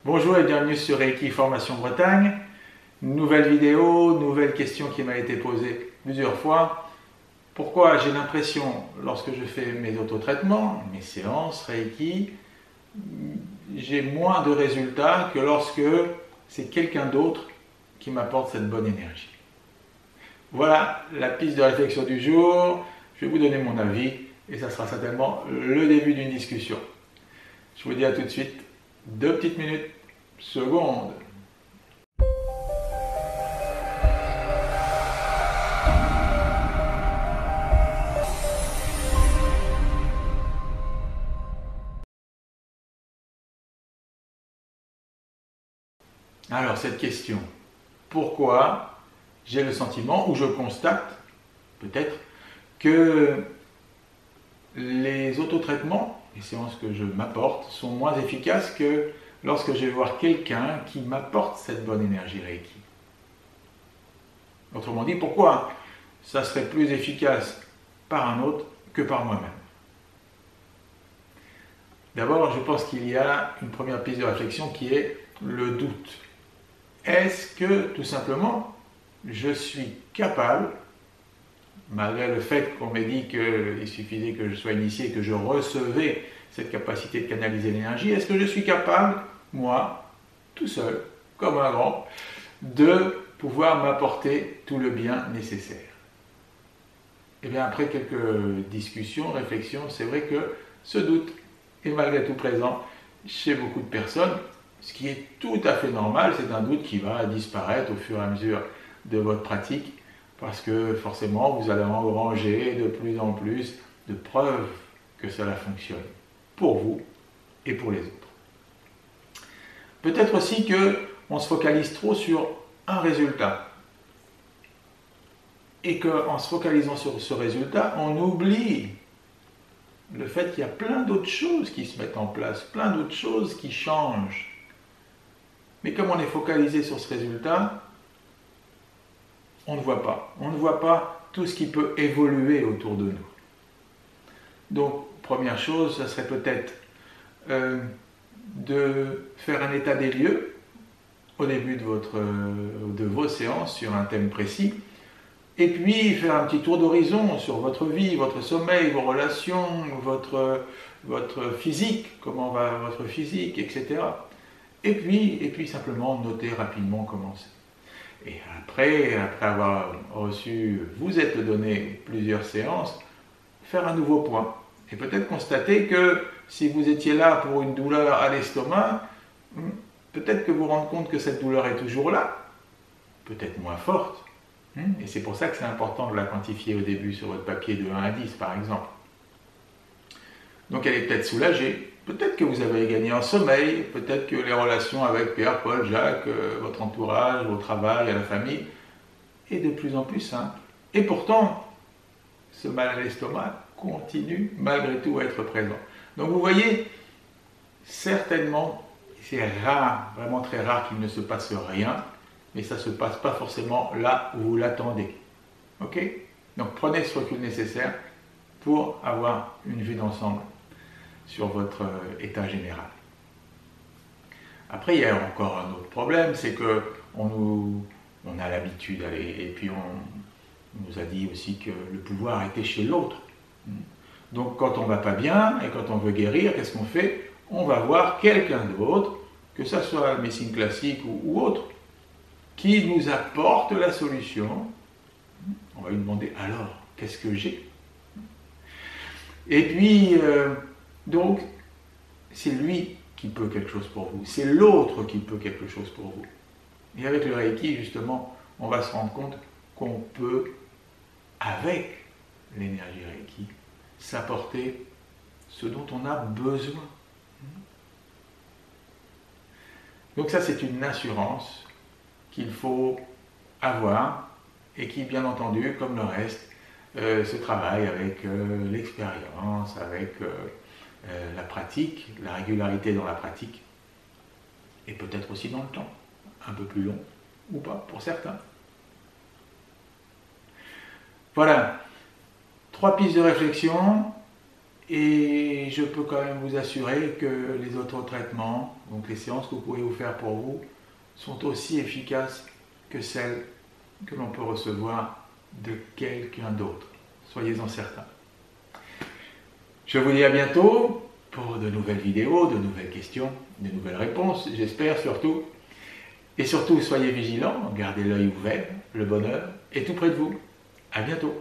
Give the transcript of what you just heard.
Bonjour et bienvenue sur Reiki Formation Bretagne. Nouvelle vidéo, nouvelle question qui m'a été posée plusieurs fois. Pourquoi j'ai l'impression, lorsque je fais mes autotraitements, mes séances Reiki, j'ai moins de résultats que lorsque c'est quelqu'un d'autre qui m'apporte cette bonne énergie. Voilà la piste de réflexion du jour. Je vais vous donner mon avis et ça sera certainement le début d'une discussion. Je vous dis à tout de suite, 2 petites minutes, secondes. Alors cette question, pourquoi j'ai le sentiment, ou je constate peut-être, que les autotraitements, les séances que je m'apporte, sont moins efficaces que lorsque je vais voir quelqu'un qui m'apporte cette bonne énergie Reiki. Autrement dit, pourquoi ça serait plus efficace par un autre que par moi-même? D'abord, je pense qu'il y a une première piste de réflexion qui est le doute. Est-ce que, tout simplement, je suis capable, malgré le fait qu'on m'ait dit qu'il suffisait que je sois initié, que je recevais cette capacité de canaliser l'énergie, est-ce que je suis capable, moi, tout seul, comme un grand, de pouvoir m'apporter tout le bien nécessaire? Et bien après quelques discussions, réflexions, c'est vrai que ce doute est malgré tout présent chez beaucoup de personnes, ce qui est tout à fait normal. C'est un doute qui va disparaître au fur et à mesure de votre pratique, parce que forcément vous allez engranger de plus en plus de preuves que cela fonctionne pour vous et pour les autres. Peut-être aussi qu'on se focalise trop sur un résultat, et qu'en se focalisant sur ce résultat, on oublie le fait qu'il y a plein d'autres choses qui se mettent en place, plein d'autres choses qui changent. Mais comme on est focalisé sur ce résultat, on ne voit pas. On ne voit pas tout ce qui peut évoluer autour de nous. Donc, première chose, ça serait peut-être de faire un état des lieux au début de vos séances sur un thème précis, et puis faire un petit tour d'horizon sur votre vie, votre sommeil, vos relations, votre physique, comment va votre physique, etc. Et puis simplement noter rapidement comment c'est. Et après avoir reçu, vous êtes donné plusieurs séances, faire un nouveau point. Et peut-être constater que si vous étiez là pour une douleur à l'estomac, peut-être que vous vous rendez compte que cette douleur est toujours là, peut-être moins forte. Et c'est pour ça que c'est important de la quantifier au début sur votre papier de 1 à 10 par exemple. Donc elle est peut-être soulagée, peut-être que vous avez gagné en sommeil, peut-être que les relations avec Pierre, Paul, Jacques, votre entourage, au travail, à la famille, est de plus en plus simple. Et pourtant, ce mal à l'estomac continue malgré tout à être présent. Donc vous voyez, certainement, c'est rare, vraiment très rare qu'il ne se passe rien, mais ça ne se passe pas forcément là où vous l'attendez. Ok? Donc prenez ce recul nécessaire pour avoir une vue d'ensemble sur votre état général. Après, il y a encore un autre problème, c'est qu'on a l'habitude, et puis on nous a dit aussi que le pouvoir était chez l'autre. Donc quand on ne va pas bien et quand on veut guérir, qu'est-ce qu'on fait? On va voir quelqu'un d'autre, que ce soit la médecine classique ou autre, qui nous apporte la solution. On va lui demander, alors, qu'est-ce que j'ai? Et puis, donc, c'est lui qui peut quelque chose pour vous, c'est l'autre qui peut quelque chose pour vous. Et avec le Reiki, justement, on va se rendre compte qu'on peut, avec l'énergie Reiki, s'apporter ce dont on a besoin. Donc ça, c'est une assurance qu'il faut avoir et qui, bien entendu, comme le reste, se travaille avec l'expérience, avec la pratique, la régularité dans la pratique, et peut-être aussi dans le temps, un peu plus long ou pas pour certains. Voilà, 3 pistes de réflexion, Et je peux quand même vous assurer que les autres traitements, donc les séances que vous pouvez vous faire pour vous, sont aussi efficaces que celles que l'on peut recevoir de quelqu'un d'autre. Soyez-en certains. Je vous dis à bientôt pour de nouvelles vidéos, de nouvelles questions, de nouvelles réponses, j'espère surtout. Et surtout, soyez vigilants, gardez l'œil ouvert, le bonheur est tout près de vous. À bientôt.